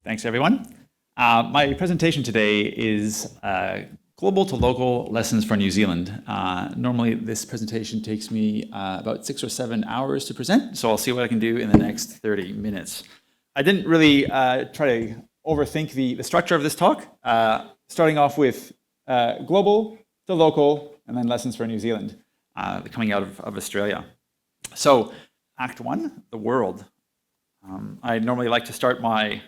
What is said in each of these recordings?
Thanks, everyone. My presentation today is Global to Local Lessons for New Zealand. Normally, this presentation takes me about 6 or 7 hours to present, so I'll see what I can do in the next 30 minutes. I didn't really try to overthink the structure of this talk, starting off with global to local, and then lessons for New Zealand, coming out of Australia. So, Act 1, the world. I normally like to start my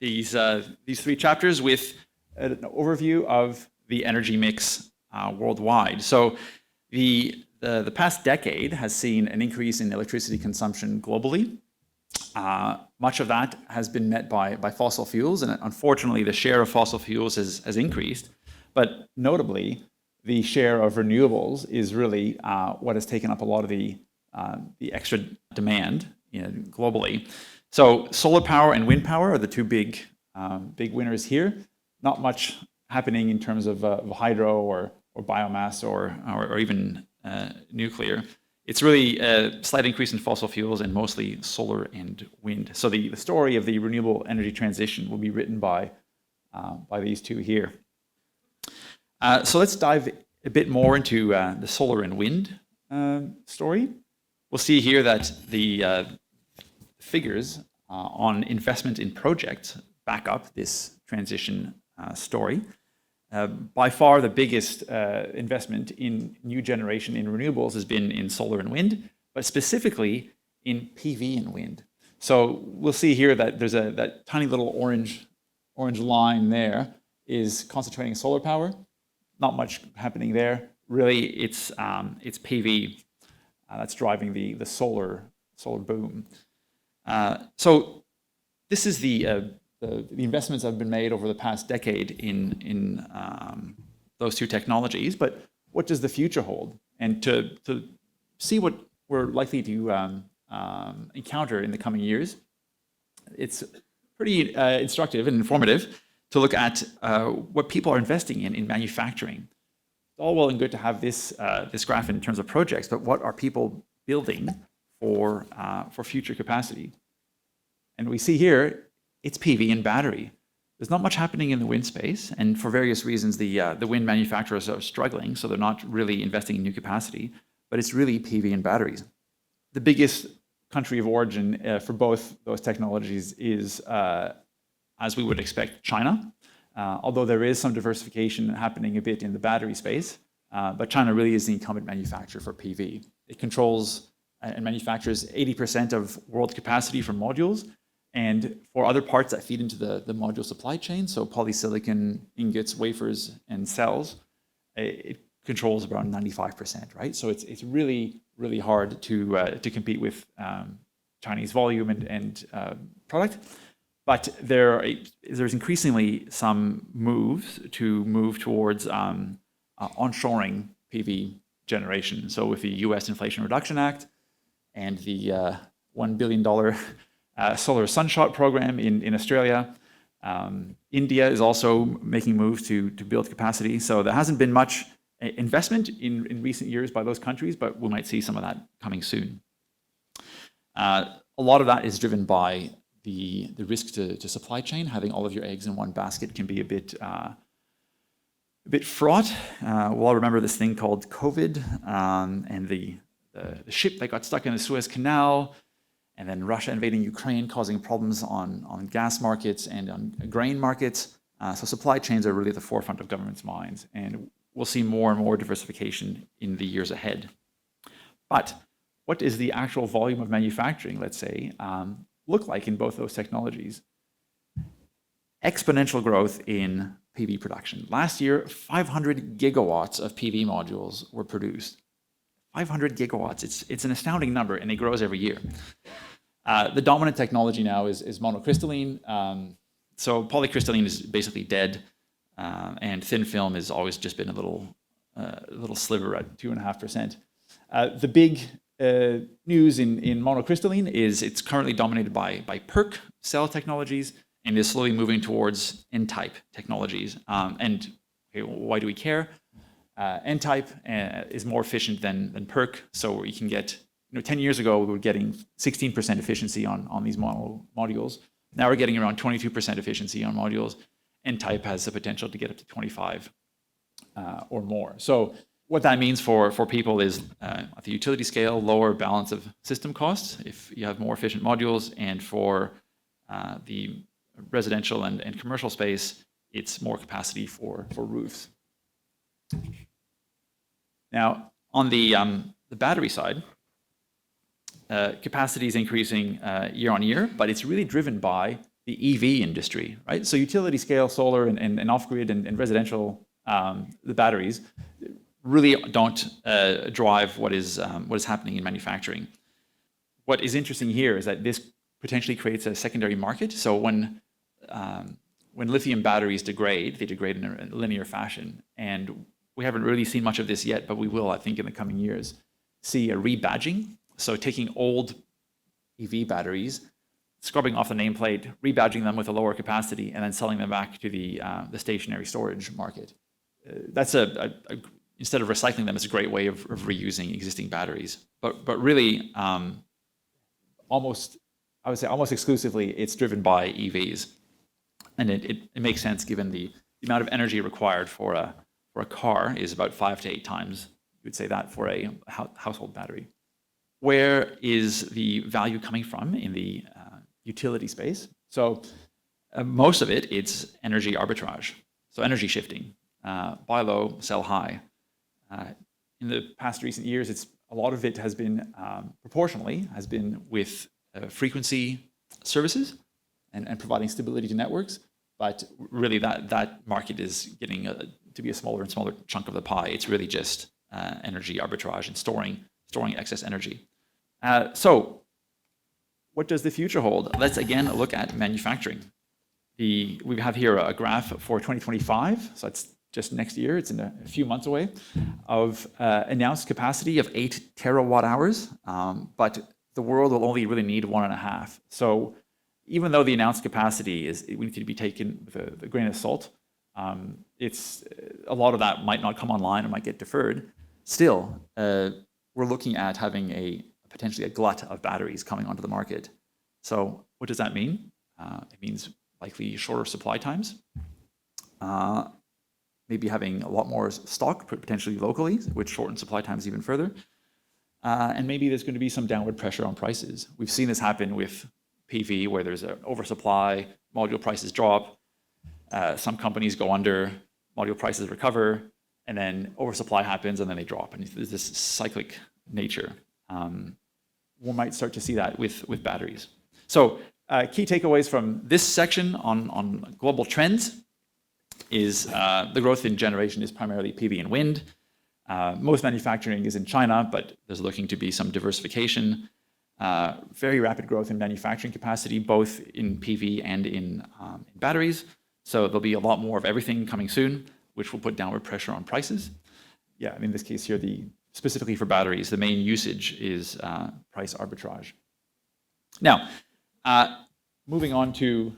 these 3 chapters with an overview of the energy mix worldwide. So the past decade has seen an increase in electricity consumption globally. Much of that has been met by fossil fuels, and unfortunately the share of fossil fuels has increased. But notably, the share of renewables is really what has taken up a lot of the extra demand globally. So solar power and wind power are the 2 big winners here. Not much happening in terms of hydro or biomass or even nuclear. It's really a slight increase in fossil fuels and mostly solar and wind. So the story of the renewable energy transition will be written by these 2 here. So let's dive a bit more into the solar and wind story. We'll see here that the figures on investment in projects back up this transition story. By far, the biggest investment in new generation in renewables has been in solar and wind, but specifically in PV and wind. So we'll see here that there's that tiny little orange line there is concentrating solar power. Not much happening there. Really, it's PV that's driving the solar boom. So this is the investments that have been made over the past decade in those 2 technologies. But what does the future hold? And to see what we're likely to encounter in the coming years, it's pretty instructive and informative to look at what people are investing in manufacturing. It's all well and good to have this graph in terms of projects, but what are people building for future capacity? And we see here, it's PV and battery. There's not much happening in the wind space, and for various reasons, the wind manufacturers are struggling, so they're not really investing in new capacity, but it's really PV and batteries. The biggest country of origin for both those technologies is, as we would expect, China, although there is some diversification happening a bit in the battery space, but China really is the incumbent manufacturer for PV. It controls and manufactures 80% of world capacity for modules, and for other parts that feed into the module supply chain, so polysilicon, ingots, wafers, and cells, it controls around 95%, right? So it's really, really hard to compete with Chinese volume and product. But there's increasingly some moves towards onshoring PV generation. So with the U.S. Inflation Reduction Act and the $1 billion solar sunshot program in Australia. India is also making moves to build capacity. So there hasn't been much investment in recent years by those countries, but we might see some of that coming soon. A lot of that is driven by the risk to supply chain. Having all of your eggs in one basket can be a bit fraught. We'll all remember this thing called COVID and the ship that got stuck in the Suez Canal, and then Russia invading Ukraine, causing problems on gas markets and on grain markets. So supply chains are really at the forefront of governments' minds, and we'll see more and more diversification in the years ahead. But what is the actual volume of manufacturing, let's say, look like in both those technologies? Exponential growth in PV production. Last year, 500 gigawatts of PV modules were produced. 500 gigawatts, it's an astounding number, and it grows every year. The dominant technology now is monocrystalline. So polycrystalline is basically dead, and thin film has always just been a little sliver at 2.5%. The big news in monocrystalline is it's currently dominated by PERC cell technologies, and is slowly moving towards N-type technologies. And okay, why do we care? N-type is more efficient than PERC, so you can get, 10 years ago we were getting 16% efficiency on these modules. Now we're getting around 22% efficiency on modules, and type has the potential to get up to 25 or more. So what that means for people is at the utility scale, lower balance of system costs if you have more efficient modules, and for the residential and commercial space, it's more capacity for roofs. Now, on the battery side, capacity is increasing year on year, but it's really driven by the EV industry, right? So utility scale solar and off-grid and residential, the batteries really don't drive what is happening in manufacturing. What is interesting here is that this potentially creates a secondary market. So when lithium batteries degrade, they degrade in a linear fashion, and we haven't really seen much of this yet, but we will, I think, in the coming years, see a rebadging. So taking old EV batteries, scrubbing off the nameplate, rebadging them with a lower capacity, and then selling them back to the stationary storage market. That's instead of recycling them, it's a great way of reusing existing batteries. But really, I would say almost exclusively, it's driven by EVs, and it makes sense given the amount of energy required for a car is about 5 to 8 times. You would say that for a household battery. Where is the value coming from in the utility space? So most of it's energy arbitrage, so energy shifting, buy low, sell high. In the past recent years, a lot of it has been proportionally with frequency services and providing stability to networks, but really that market is getting to be a smaller and smaller chunk of the pie. It's really just energy arbitrage and storing excess energy. So what does the future hold? Let's again look at manufacturing. We have here a graph for 2025, so it's just next year, it's in a few months away, of announced capacity of 8 terawatt hours, but the world will only really need 1.5. So even though the announced capacity we need to be taken with a grain of salt, it's a lot of that might not come online, it might get deferred. Still, we're looking at having potentially a glut of batteries coming onto the market. So what does that mean? It means likely shorter supply times, maybe having a lot more stock, potentially locally, which shortens supply times even further. And maybe there's going to be some downward pressure on prices. We've seen this happen with PV, where there's an oversupply, module prices drop, some companies go under, module prices recover, and then oversupply happens, and then they drop. And there's this cyclic nature. We might start to see that with batteries. So key takeaways from this section on global trends is the growth in generation is primarily PV and wind. Most manufacturing is in China, but there's looking to be some diversification. Very rapid growth in manufacturing capacity, both in PV and in batteries. So there'll be a lot more of everything coming soon, which will put downward pressure on prices. Yeah, in this case here, specifically for batteries, the main usage is price arbitrage. Now, moving on to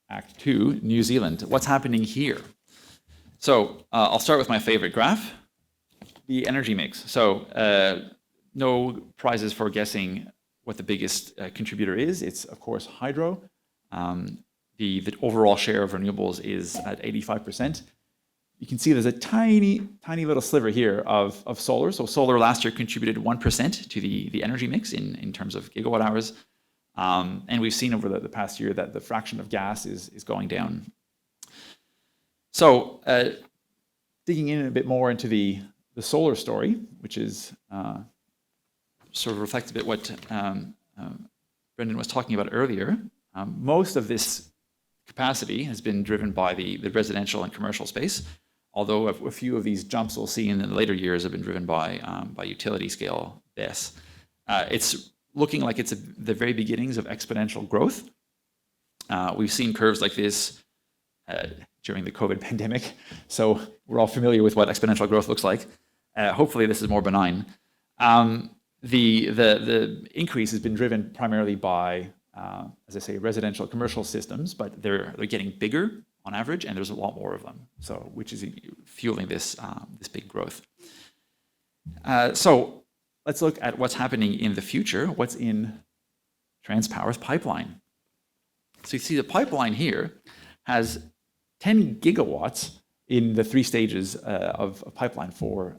Act 2, New Zealand. What's happening here? So I'll start with my favorite graph, the energy mix. So no prizes for guessing what the biggest contributor is. It's, of course, hydro. The overall share of renewables is at 85%. You can see there's a tiny little sliver here of solar. So solar last year contributed 1% to the energy mix in terms of gigawatt hours. And we've seen over the past year that the fraction of gas is going down. So digging in a bit more into the solar story, which is sort of reflects a bit what Brendan was talking about earlier. Most of this capacity has been driven by the residential and commercial space, although a few of these jumps we'll see in the later years have been driven by utility scale BESS. It's looking like it's the very beginnings of exponential growth. We've seen curves like this during the COVID pandemic, so we're all familiar with what exponential growth looks like. Hopefully this is more benign. The increase has been driven primarily by, as I say, residential commercial systems, but they're getting bigger on average, and there's a lot more of them, so which is fueling this big growth. So let's look at what's happening in the future. What's in TransPower's pipeline? So you see the pipeline here has 10 gigawatts in the 3 stages of pipeline for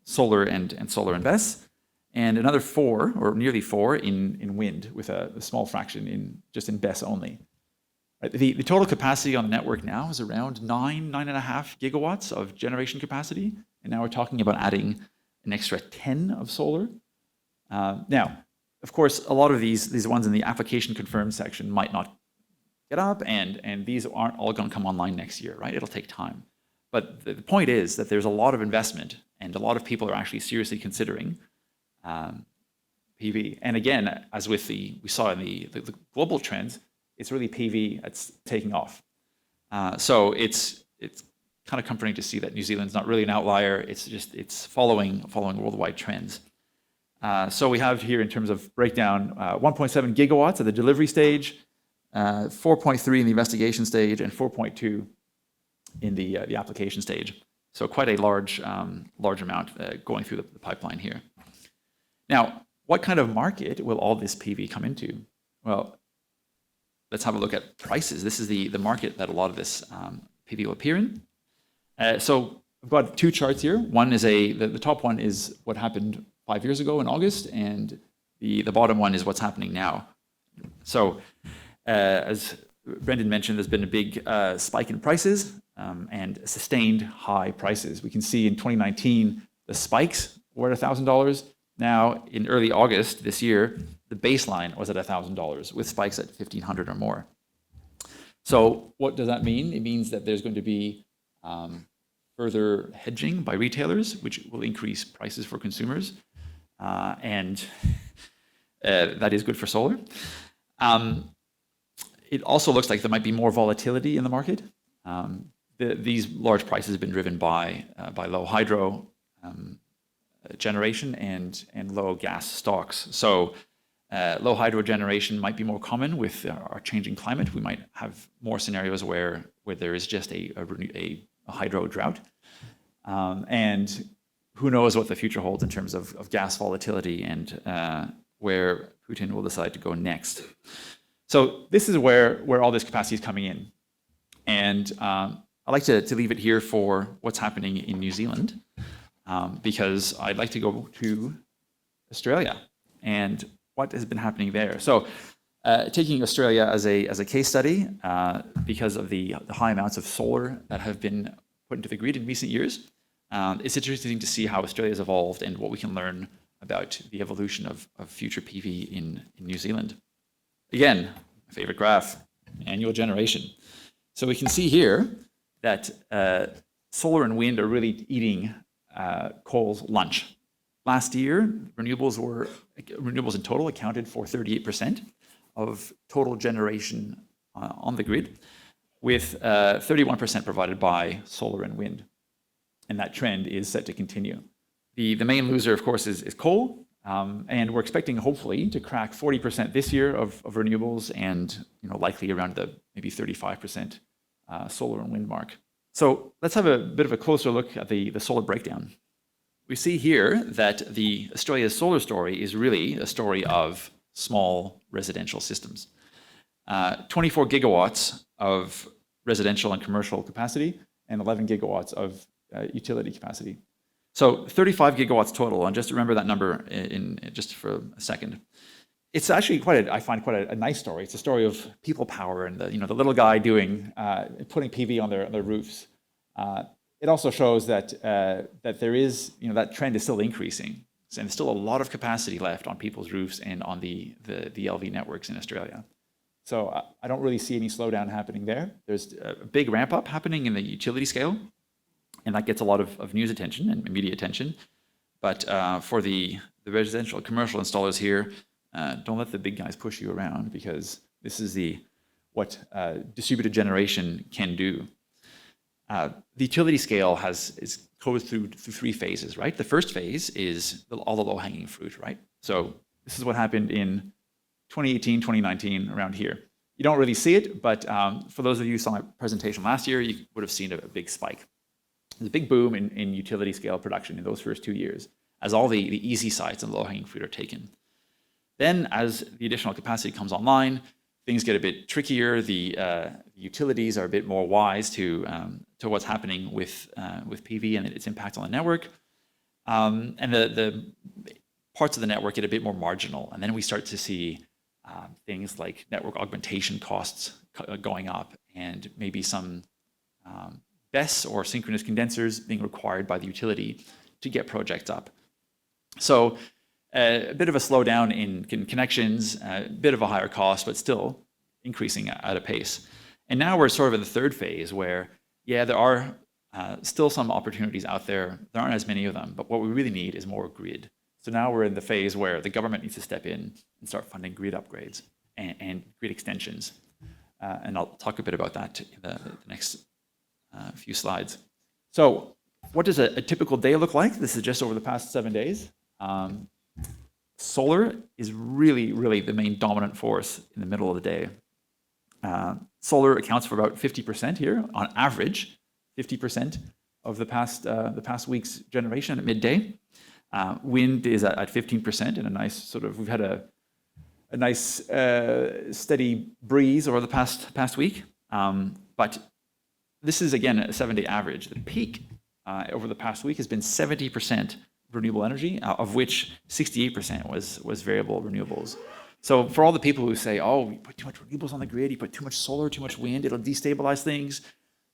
solar and solar and BESS, and another 4 or nearly 4 in wind, with a small fraction just in BESS only. Right? The total capacity on the network now is around 9.5 gigawatts of generation capacity, and now we're talking about adding an extra 10 of solar. Now, of course, a lot of these ones in the application confirmed section might not get up, and these aren't all going to come online next year, right? It'll take time. But the point is that there's a lot of investment, and a lot of people are actually seriously considering PV. And again, as with we saw in the global trends, it's really PV that's taking off. So it's kind of comforting to see that New Zealand's not really an outlier. It's following worldwide trends. So we have here, in terms of breakdown, 1.7 gigawatts at the delivery stage, 4.3 in the investigation stage, and 4.2 in the application stage. So quite a large amount going through the pipeline here. Now, what kind of market will all this PV come into? Well, let's have a look at prices. This is the market that a lot of this PV will appear in. So I've got 2 charts here. One is the top one is what happened 5 years ago in August, and the bottom one is what's happening now. So as Brendan mentioned, there's been a big spike in prices and sustained high prices. We can see in 2019, the spikes were at $1,000. Now, in early August this year, the baseline was at $1,000 with spikes at $1,500 or more. So what does that mean? It means that there's going to be further hedging by retailers, which will increase prices for consumers. And that is good for solar. It also looks like there might be more volatility in the market. These large prices have been driven by low hydro generation and low gas stocks. So low hydro generation might be more common with our changing climate. We might have more scenarios where there is just a hydro drought. And who knows what the future holds in terms of gas volatility and where Putin will decide to go next. So this is where all this capacity is coming in. And I'd like to leave it here for what's happening in New Zealand, because I'd like to go to Australia and what has been happening there. So taking Australia as a case study, because of the high amounts of solar that have been put into the grid in recent years, it's interesting to see how Australia has evolved and what we can learn about the evolution of future PV in New Zealand. Again, my favorite graph, annual generation. So we can see here that solar and wind are really eating coal's lunch. Last year, renewables in total accounted for 38% of total generation on the grid, with 31% provided by solar and wind. And that trend is set to continue. The main loser, of course, is coal. And we're expecting, hopefully, to crack 40% this year of renewables, and likely around the maybe 35% solar and wind mark. So let's have a bit of a closer look at the solar breakdown. We see here that the Australia's solar story is really a story of small residential systems. 24 gigawatts of residential and commercial capacity, and 11 gigawatts of utility capacity. So 35 gigawatts total, and just remember that number just for a second. It's actually I find quite a nice story. It's a story of people power and the little guy putting PV on their roofs. It also shows that there is, that trend is still increasing, and there's still a lot of capacity left on people's roofs and on the LV networks in Australia. So I don't really see any slowdown happening there. There's a big ramp up happening in the utility scale, and that gets a lot of news attention and media attention. But for the residential commercial installers here, don't let the big guys push you around, because this is what distributed generation can do. The utility scale goes through 3 phases, right? The first phase is all the low-hanging fruit, right? So this is what happened in 2018, 2019, around here. You don't really see it, but for those of you who saw my presentation last year, you would have seen a big spike. There's a big boom in utility scale production in those first 2 years, as all the easy sites and low-hanging fruit are taken. Then, as the additional capacity comes online, things get a bit trickier. The utilities are a bit more wise to what's happening with PV and its impact on the network. And the parts of the network get a bit more marginal. And then we start to see things like network augmentation costs going up, and maybe some BESS or synchronous condensers being required by the utility to get projects up. So a bit of a slowdown in connections, a bit of a higher cost, but still increasing at a pace. And now we're sort of in the third phase where, yeah, there are still some opportunities out there. There aren't as many of them, but what we really need is more grid. So now we're in the phase where the government needs to step in and start funding grid upgrades and grid extensions. And I'll talk a bit about that in the next few slides. So what does a typical day look like? This is just over the past 7 days. Solar is really the main dominant force in the middle of the day. Solar accounts for about 50% here, on average, 50% of the past week's generation at midday. Wind is at 15% in a nice sort of, we've had a nice steady breeze over the past week. But this is, again, a 7-day average. The peak over the past week has been 70% renewable energy, of which 68% was variable renewables. So for all the people who say, oh, you put too much renewables on the grid, you put too much solar, too much wind, it'll destabilize things,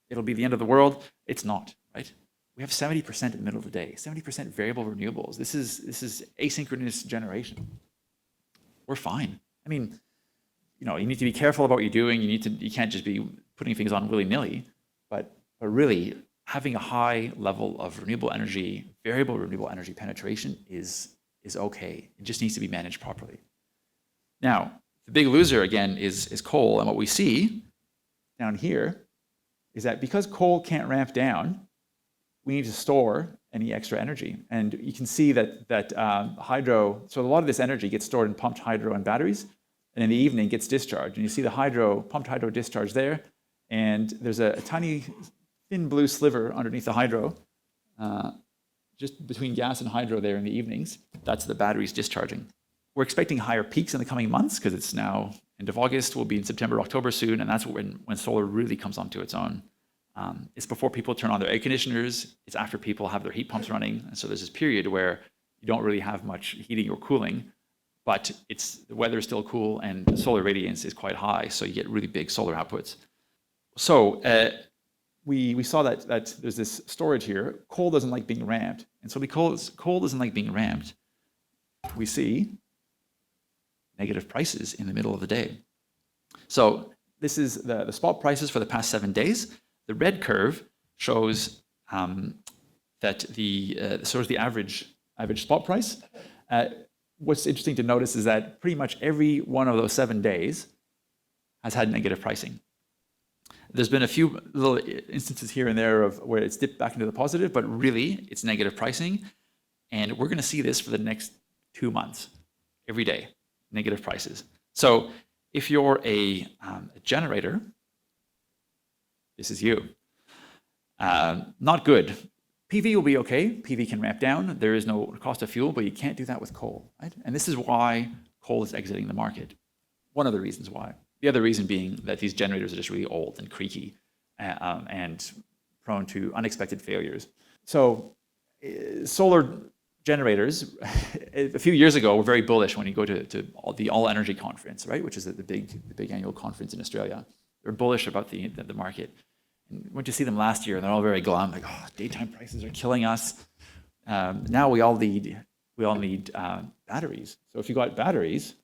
it'll be the end of the world, it's not, right? We have 70% in the middle of the day, 70% variable renewables. This is asynchronous generation. We're fine. I mean, you know, you need to be careful about what you're doing. You can't just be putting things on willy-nilly, but really having a high level of renewable energy, variable renewable energy penetration is okay. It just needs to be managed properly. Now, the big loser again is coal, and what we see down here is that because coal can't ramp down, we need to store any extra energy. And you can see that hydro, so a lot of this energy gets stored in pumped hydro and batteries, and in the evening gets discharged. And you see the pumped hydro discharge there, and there's a tiny thin blue sliver underneath the hydro, just between gas and hydro there in the evenings. That's the batteries discharging. We're expecting higher peaks in the coming months because it's now end of August, we'll be in September, October soon, and that's when solar really comes onto its own. It's before people turn on their air conditioners, it's after people have their heat pumps running, and so there's this period where you don't really have much heating or cooling, but the weather is still cool and solar radiance is quite high, so you get really big solar outputs. So we saw that there's this storage here. Coal doesn't like being ramped, and so because coal doesn't like being ramped, we see negative prices in the middle of the day. So this is the spot prices for the past 7 days. The red curve shows that sort of the average spot price. What's interesting to notice is that pretty much every one of those 7 days has had negative pricing. There's been a few little instances here and there of where it's dipped back into the positive, but really it's negative pricing. And we're going to see this for the next 2 months, every day, negative prices. So if you're a generator, this is you. Not good. PV will be okay. PV can ramp down. There is no cost of fuel, but you can't do that with coal, right? And this is why coal is exiting the market. One of the reasons why. The other reason being that these generators are just really old and creaky and prone to unexpected failures. So solar generators, a few years ago, were very bullish when you go to the All Energy Conference, right, which is the big annual conference in Australia. They're bullish about the market. And went to see them last year, and they're all very glum, like, oh, daytime prices are killing us. Now we all need batteries. So if you got batteries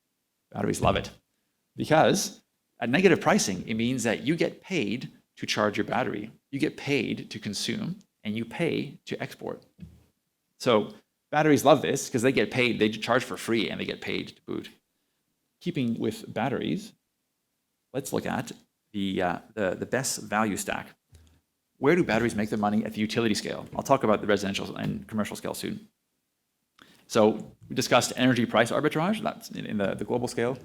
love it, because at negative pricing, it means that you get paid to charge your battery, you get paid to consume, and you pay to export. So batteries love this because they get paid, they charge for free, and they get paid to boot. Keeping with batteries, let's look at the best value stack. Where do batteries make their money at the utility scale? I'll talk about the residential and commercial scale soon. So we discussed energy price arbitrage, that's in the global scale.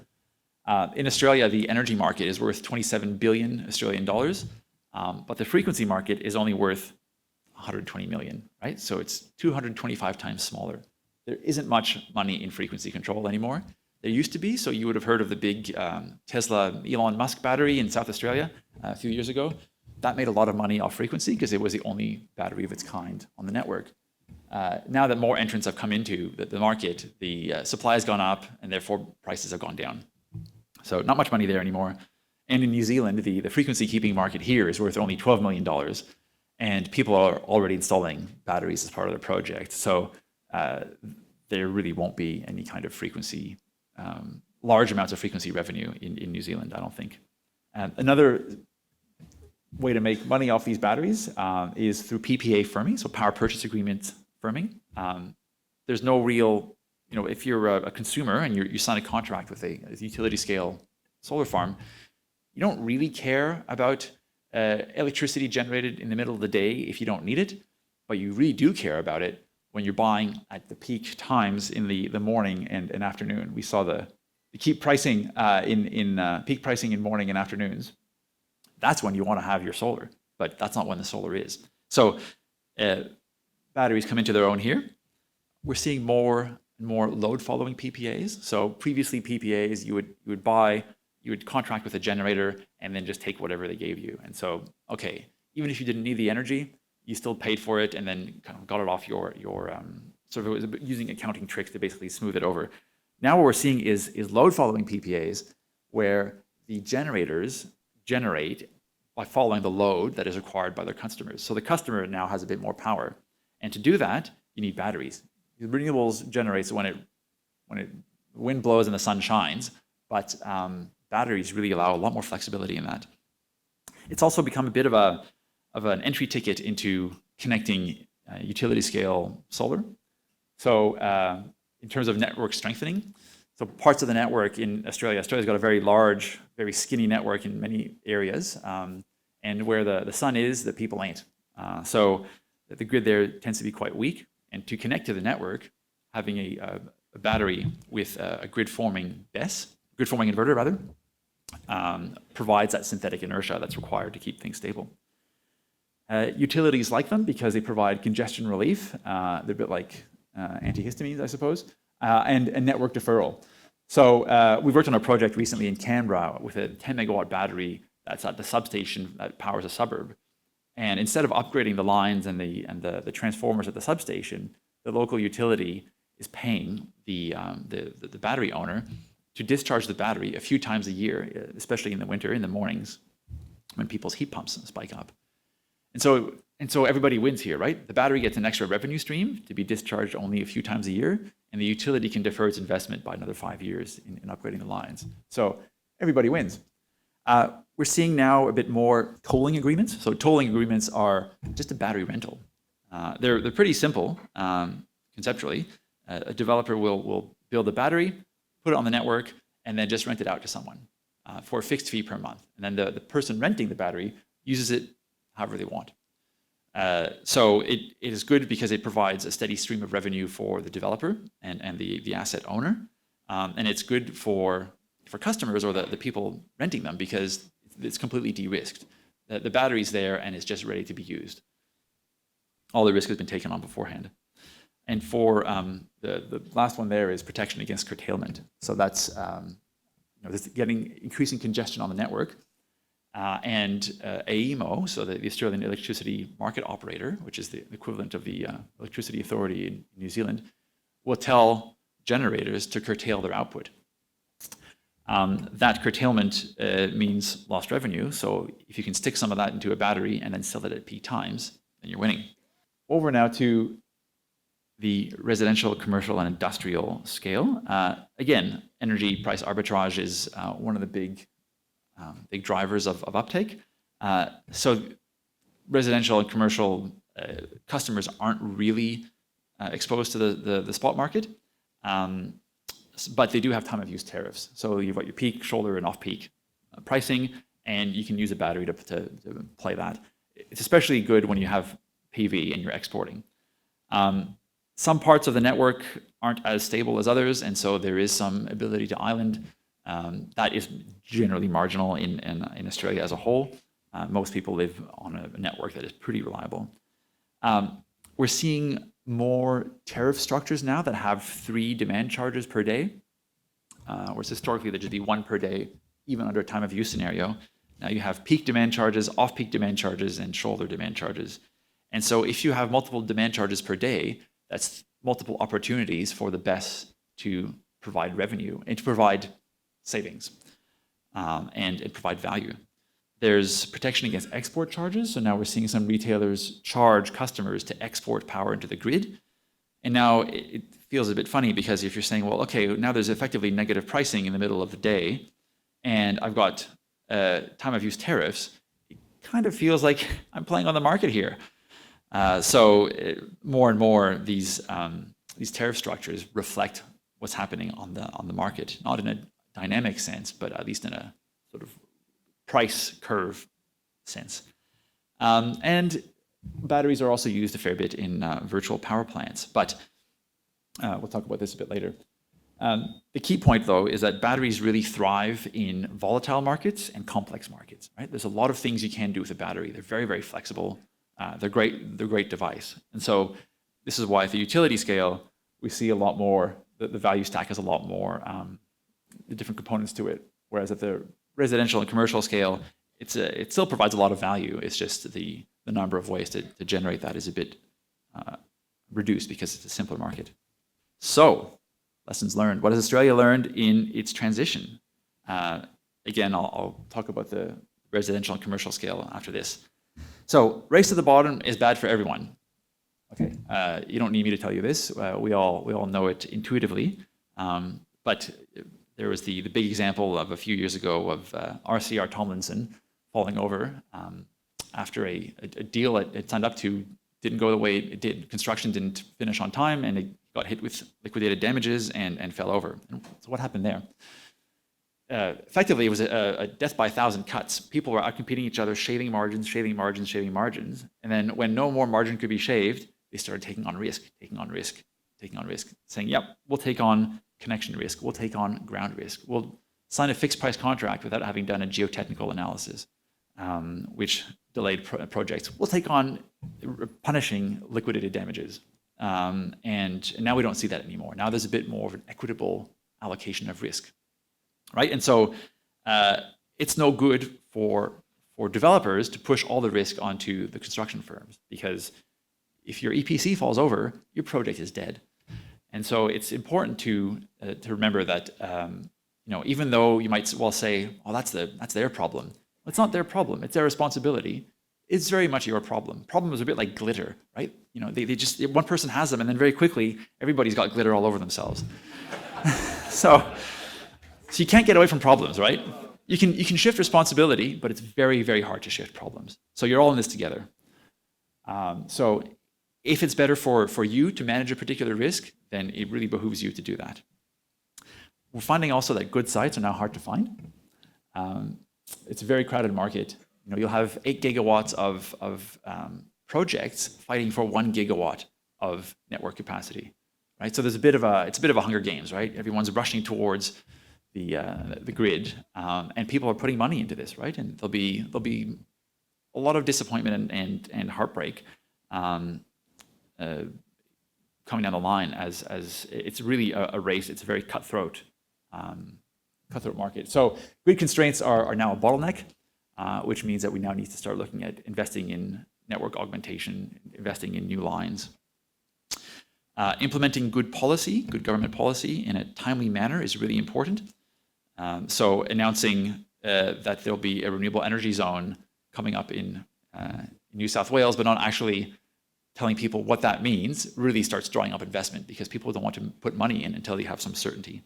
In Australia, the energy market is worth 27 billion Australian dollars, but the frequency market is only worth 120 million, right? So it's 225 times smaller. There isn't much money in frequency control anymore. There used to be, so you would have heard of the big Tesla Elon Musk battery in South Australia a few years ago. That made a lot of money off frequency because it was the only battery of its kind on the network. Now that more entrants have come into the market, the supply has gone up and therefore prices have gone down. So not much money there anymore. And in New Zealand, the frequency keeping market here is worth only $12 million. And people are already installing batteries as part of their project. So there really won't be any kind of frequency, large amounts of frequency revenue in New Zealand, I don't think. Another way to make money off these batteries is through PPA firming, so power purchase agreement firming. There's no real, if you're a consumer and you sign a contract with a utility scale solar farm, you don't really care about electricity generated in the middle of the day if you don't need it, but you really do care about it when you're buying at the peak times in the morning and afternoon. We saw the keep pricing in peak pricing in morning and afternoons. That's when you want to have your solar, but that's not when the solar is. So batteries come into their own here. We're seeing more and more load following PPAs. So previously PPAs, you would contract with a generator and then just take whatever they gave you. And so, okay, even if you didn't need the energy, you still paid for it and then kind of got it off your sort of, it was using accounting tricks to basically smooth it over. Now what we're seeing is load following PPAs where the generators generate by following the load that is required by their customers. So the customer now has a bit more power. And to do that, you need batteries. The renewables generates when the wind blows and the sun shines, but batteries really allow a lot more flexibility in that. It's also become a bit of an entry ticket into connecting utility scale solar. So in terms of network strengthening, so parts of the network in Australia's got a very large, very skinny network in many areas, and where the sun is, the people ain't. So the grid there tends to be quite weak, and to connect to the network, having a battery with a grid-forming inverter rather, provides that synthetic inertia that's required to keep things stable. Utilities like them because they provide congestion relief. They're a bit like antihistamines, I suppose, and network deferral. So we worked on a project recently in Canberra with a 10 megawatt battery that's at the substation that powers a suburb. And instead of upgrading the lines and the transformers at the substation, the local utility is paying the battery owner to discharge the battery a few times a year, especially in the winter, in the mornings, when people's heat pumps spike up. And so everybody wins here, right? The battery gets an extra revenue stream to be discharged only a few times a year, and the utility can defer its investment by another 5 years in upgrading the lines. So everybody wins. We're seeing now a bit more tolling agreements. So tolling agreements are just a battery rental. They're pretty simple conceptually. A developer will build a battery, put it on the network, and then just rent it out to someone for a fixed fee per month. And then the person renting the battery uses it however they want. So it is good because it provides a steady stream of revenue for the developer and the asset owner. And it's good for customers or the people renting them because it's completely de-risked. The battery's there and it's just ready to be used. All the risk has been taken on beforehand. And for the last one there is protection against curtailment. So that's increasing congestion on the network. And AEMO, so the Australian Electricity Market Operator, which is the equivalent of the Electricity Authority in New Zealand, will tell generators to curtail their output. That curtailment means lost revenue. So if you can stick some of that into a battery and then sell it at peak times, then you're winning. Over now to the residential, commercial, and industrial scale. Again, energy price arbitrage is one of the big drivers of uptake. So residential and commercial customers aren't really exposed to the spot market, but they do have time of use tariffs. So you've got your peak, shoulder, and off-peak pricing, and you can use a battery to play that. It's especially good when you have PV and you're exporting. Some parts of the network aren't as stable as others, and so there is some ability to island. That is generally marginal in Australia as a whole. Most people live on a network that is pretty reliable. We're seeing more tariff structures now that have 3 demand charges per day. whereas historically there'd just be one per day, even under a time of use scenario. Now you have peak demand charges, off-peak demand charges, and shoulder demand charges. And so if you have multiple demand charges per day, that's multiple opportunities for the BESS to provide revenue and to provide savings and provide value. There's protection against export charges. So now we're seeing some retailers charge customers to export power into the grid. And now it feels a bit funny because if you're saying, well, okay, now there's effectively negative pricing in the middle of the day, and I've got time of use tariffs, it kind of feels like I'm playing on the market here. More and more these tariff structures reflect what's happening on the market, not in a dynamic sense, but at least in a sort of price curve sense. And batteries are also used a fair bit in virtual power plants, but we'll talk about this a bit later. The key point, though, is that batteries really thrive in volatile markets and complex markets. Right? There's a lot of things you can do with a battery. They're very, very flexible. They're a great device. And so this is why at the utility scale, we see a lot more, the value stack has a lot more the different components to it. Whereas at the residential and commercial scale, it still provides a lot of value. It's just the number of ways to generate that is a bit reduced because it's a simpler market. So, lessons learned. What has Australia learned in its transition? Again, I'll talk about the residential and commercial scale after this. So, race to the bottom is bad for everyone. Okay, you don't need me to tell you this. We all know it intuitively. But there was the big example of a few years ago of RCR Tomlinson falling over after a deal it signed up to didn't go the way it did. Construction didn't finish on time, and it got hit with liquidated damages and fell over. And so what happened there? Effectively, it was a death by 1,000 cuts. People were out-competing each other, shaving margins. And then when no more margin could be shaved, they started taking on risk, saying, yep, we'll take on connection risk, we'll take on ground risk, we'll sign a fixed price contract without having done a geotechnical analysis, which delayed projects. We'll take on punishing liquidated damages. And now we don't see that anymore. Now there's a bit more of an equitable allocation of risk. Right, and so it's no good for developers to push all the risk onto the construction firms, because if your EPC falls over, your project is dead. And so it's important to remember that even though you might well say, "Oh, that's their problem," well, it's not their problem. It's their responsibility. It's very much your problem. Problem is a bit like glitter, right? They just one person has them, and then very quickly everybody's got glitter all over themselves. So you can't get away from problems, right? You can shift responsibility, but it's very, very hard to shift problems. So you're all in this together. So if it's better for you to manage a particular risk, then it really behooves you to do that. We're finding also that good sites are now hard to find. It's a very crowded market. You'll have 8 gigawatts of projects fighting for 1 gigawatt of network capacity, right? So there's it's a bit of a Hunger Games, right? Everyone's rushing towards the grid, and people are putting money into this, right? And there'll be a lot of disappointment and heartbreak coming down the line as it's really a race. It's a very cutthroat market. So grid constraints are now a bottleneck, which means that we now need to start looking at investing in network augmentation, investing in new lines. Implementing good government policy in a timely manner is really important. So announcing that there'll be a renewable energy zone coming up in New South Wales, but not actually telling people what that means, really starts drawing up investment, because people don't want to put money in until they have some certainty.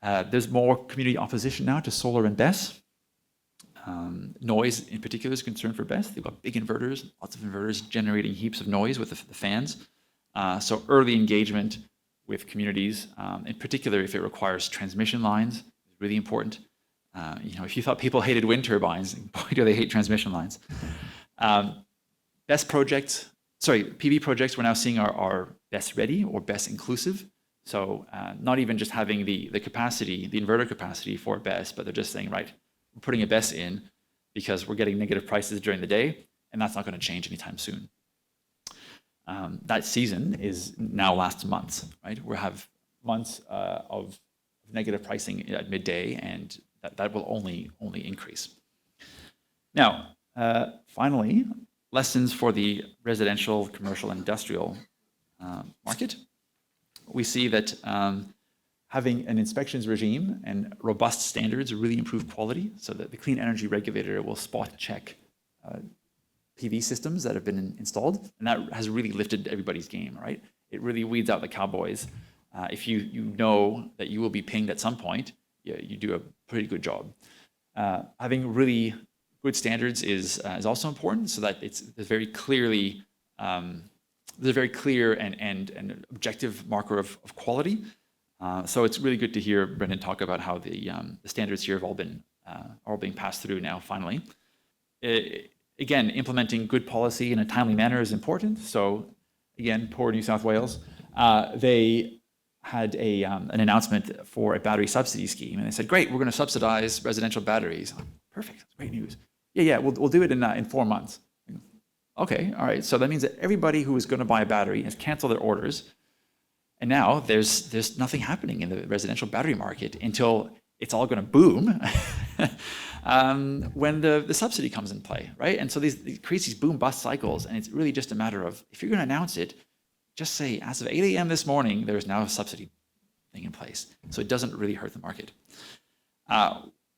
There's more community opposition now to solar and BESS. Noise in particular is a concern for BESS. They've got big inverters, lots of inverters generating heaps of noise with the fans. So early engagement with communities, in particular if it requires transmission lines, is really important. If you thought people hated wind turbines, boy, do they hate transmission lines. PV projects we're now seeing are BESS ready or BESS inclusive. So not even just having the capacity, the inverter capacity for BESS, but they're just saying, right, we're putting a BESS in because we're getting negative prices during the day, and that's not going to change anytime soon. That season is now lasts months, right? We have months of negative pricing at midday, and that will only increase. Now, finally, lessons for the residential, commercial, industrial market. We see that having an inspections regime and robust standards really improve quality, so that the Clean Energy Regulator will spot check PV systems that have been installed, and that has really lifted everybody's game, right? It really weeds out the cowboys. If you know that you will be pinged at some point, you do a pretty good job. Having really good standards is also important, so that there's very clearly there's a very clear and objective marker of quality. So it's really good to hear Brendan talk about how the standards here have all being passed through now finally. Again, implementing good policy in a timely manner is important. So again, poor New South Wales, they had an announcement for a battery subsidy scheme, and they said, great, we're going to subsidize residential batteries. Perfect, that's great news. Yeah, we'll do it in 4 months. Okay, all right, so that means that everybody who was going to buy a battery has canceled their orders, and now there's nothing happening in the residential battery market until it's all going to boom when the subsidy comes in play, right? And so it creates these boom-bust cycles, and it's really just a matter of, if you're going to announce it, just say, as of 8 a.m. this morning, there's now a subsidy thing in place. So it doesn't really hurt the market.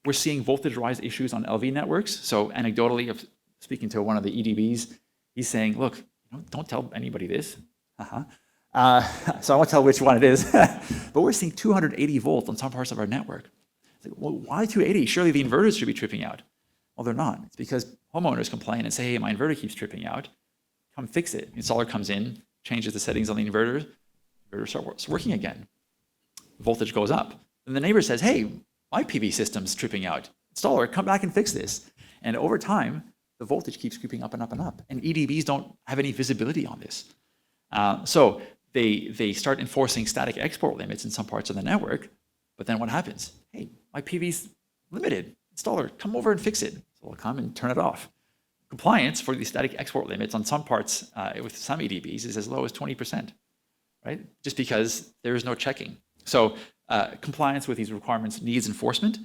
We're seeing voltage rise issues on LV networks. So anecdotally, of speaking to one of the EDBs, he's saying, look, don't tell anybody this. So I won't tell which one it is. But we're seeing 280 volts on some parts of our network. It's like, well, why 280? Surely the inverters should be tripping out. Well, they're not. It's because homeowners complain and say, hey, my inverter keeps tripping out. Come fix it. Installer comes in, changes the settings on the inverter starts working again. Voltage goes up. Then the neighbor says, hey, my PV system's tripping out. Installer, come back and fix this. And over time, the voltage keeps creeping up and up and up. And EDBs don't have any visibility on this. So they start enforcing static export limits in some parts of the network. But then what happens? Hey, my PV's limited. Installer, come over and fix it. So we'll come and turn it off. Compliance for the static export limits on some parts with some EDBs is as low as 20%, right? Just because there is no checking. So compliance with these requirements needs enforcement,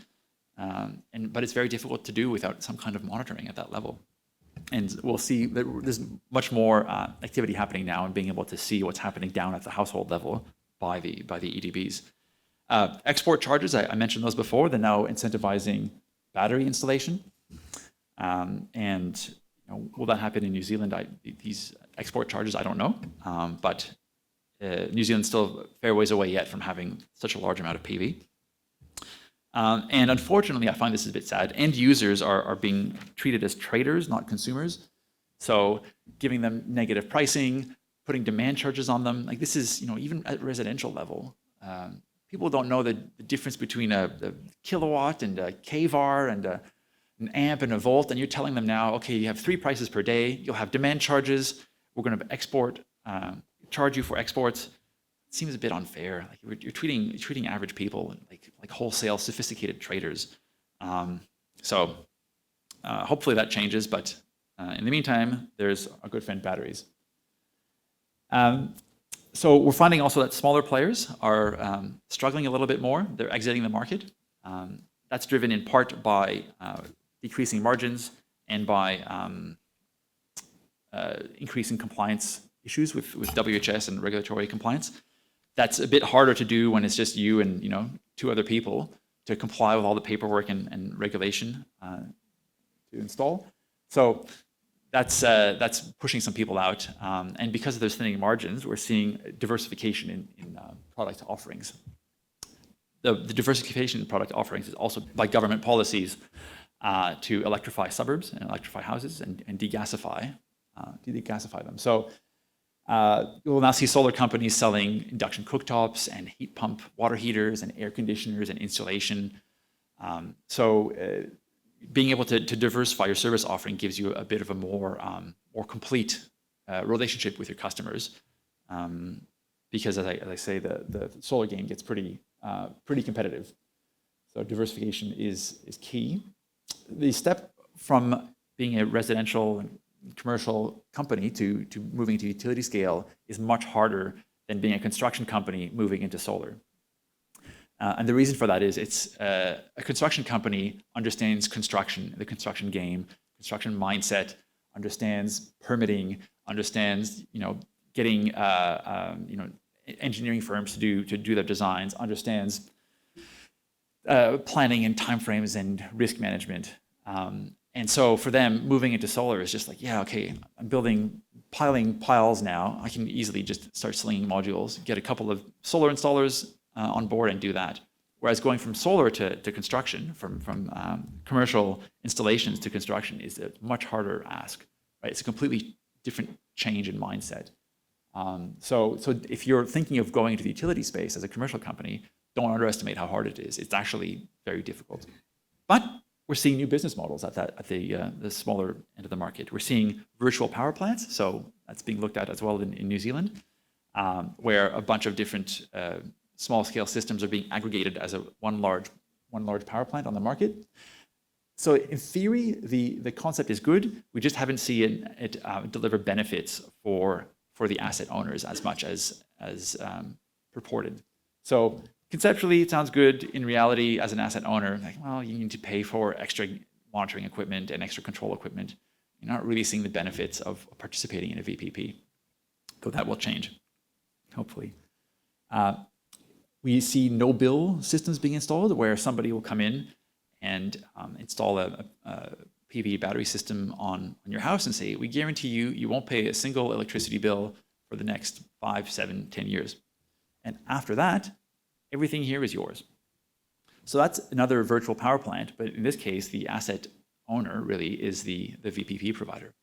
but it's very difficult to do without some kind of monitoring at that level. And we'll see that there's much more activity happening now and being able to see what's happening down at the household level by the EDBs. Export charges, I mentioned those before. They're now incentivizing battery installation. And will that happen in New Zealand? These export charges, I don't know. But New Zealand's still a fair ways away yet from having such a large amount of PV. And unfortunately, I find this is a bit sad. End users are being treated as traders, not consumers. So giving them negative pricing, putting demand charges on them. Like this is, even at residential level, people don't know the difference between a kilowatt and a kVAR and an amp and a volt, and you're telling them now, okay, you have 3 prices per day, you'll have demand charges, we're going to charge you for exports. It seems a bit unfair. Like you're treating average people like wholesale, sophisticated traders. So hopefully that changes, but in the meantime, there's our good friend batteries. So we're finding also that smaller players are struggling a little bit more. They're exiting the market. That's driven in part by decreasing margins and by increasing compliance issues with WHS and regulatory compliance. That's a bit harder to do when it's just you and 2 other people to comply with all the paperwork and regulation to install. So that's pushing some people out. And because of those thinning margins, we're seeing diversification in product offerings. The diversification in product offerings is also by government policies to electrify suburbs and electrify houses and degasify them. So you'll now see solar companies selling induction cooktops and heat pump water heaters and air conditioners and insulation. So being able to diversify your service offering gives you a bit of a more complete relationship with your customers. Because as I say, the solar game gets pretty competitive. So diversification is key. The step from being a residential and commercial company to moving to utility scale is much harder than being a construction company moving into solar. And the reason for that is it's a construction company understands construction, the construction game, construction mindset, understands permitting, understands getting engineering firms to do their designs, understands planning and timeframes and risk management. And so for them, moving into solar is just like, yeah, okay, I'm piling piles now. I can easily just start slinging modules, get a couple of solar installers on board and do that. Whereas going from solar to construction, from commercial installations to construction is a much harder ask, right? It's a completely different change in mindset. So if you're thinking of going into the utility space as a commercial company, don't underestimate how hard it is. It's actually very difficult. But we're seeing new business models at the smaller end of the market. We're seeing virtual power plants, so that's being looked at as well in New Zealand, where a bunch of different small-scale systems are being aggregated as one large power plant on the market. So in theory, the concept is good. We just haven't seen it deliver benefits for the asset owners as much as purported. So conceptually, it sounds good. In reality, as an asset owner, like, well, you need to pay for extra monitoring equipment and extra control equipment. You're not really seeing the benefits of participating in a VPP, though that will change, hopefully. We see no-bill systems being installed, where somebody will come in and install a PV battery system on your house and say, we guarantee you won't pay a single electricity bill for the next 5, 7, 10 years. And after that, everything here is yours. So that's another virtual power plant, but in this case, the asset owner really is the VPP provider.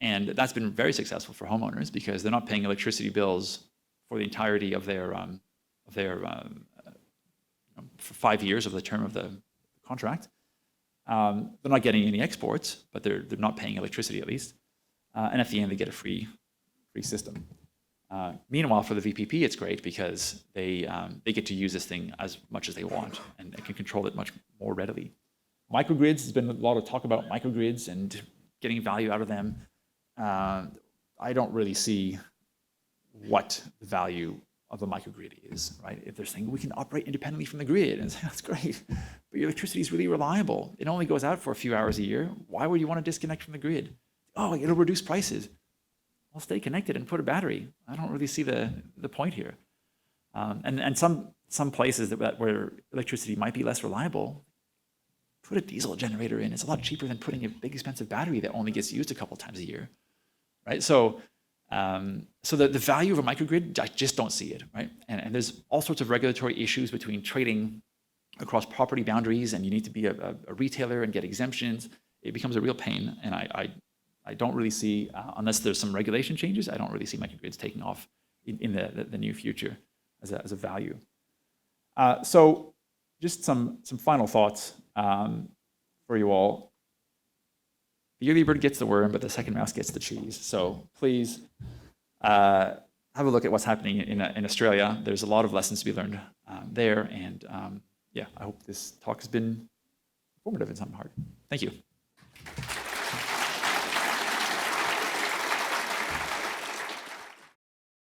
And that's been very successful for homeowners because they're not paying electricity bills for the entirety of their for 5 years of the term of the contract. They're not getting any exports, but they're not paying electricity at least. And at the end, they get a free system. Meanwhile, for the VPP, it's great because they get to use this thing as much as they want and they can control it much more readily. Microgrids, there's been a lot of talk about microgrids and getting value out of them. I don't really see what the value of a microgrid is, right? If they're saying we can operate independently from the grid, and that's great, but your electricity is really reliable. It only goes out for a few hours a year. Why would you want to disconnect from the grid? Oh, it'll reduce prices. Well, stay connected and put a battery. I don't really see the point here. And some places where electricity might be less reliable, put a diesel generator in. It's a lot cheaper than putting a big expensive battery that only gets used a couple times a year, right? So the value of a microgrid, I just don't see it, right? And there's all sorts of regulatory issues between trading across property boundaries, and you need to be a retailer and get exemptions. It becomes a real pain, and I don't really see, unless there's some regulation changes, I don't really see microgrids taking off in the near future as a value. So just some final thoughts for you all. The early bird gets the worm, but the second mouse gets the cheese. So please have a look at what's happening in Australia. There's a lot of lessons to be learned there. And yeah, I hope this talk has been informative in some part. Thank you.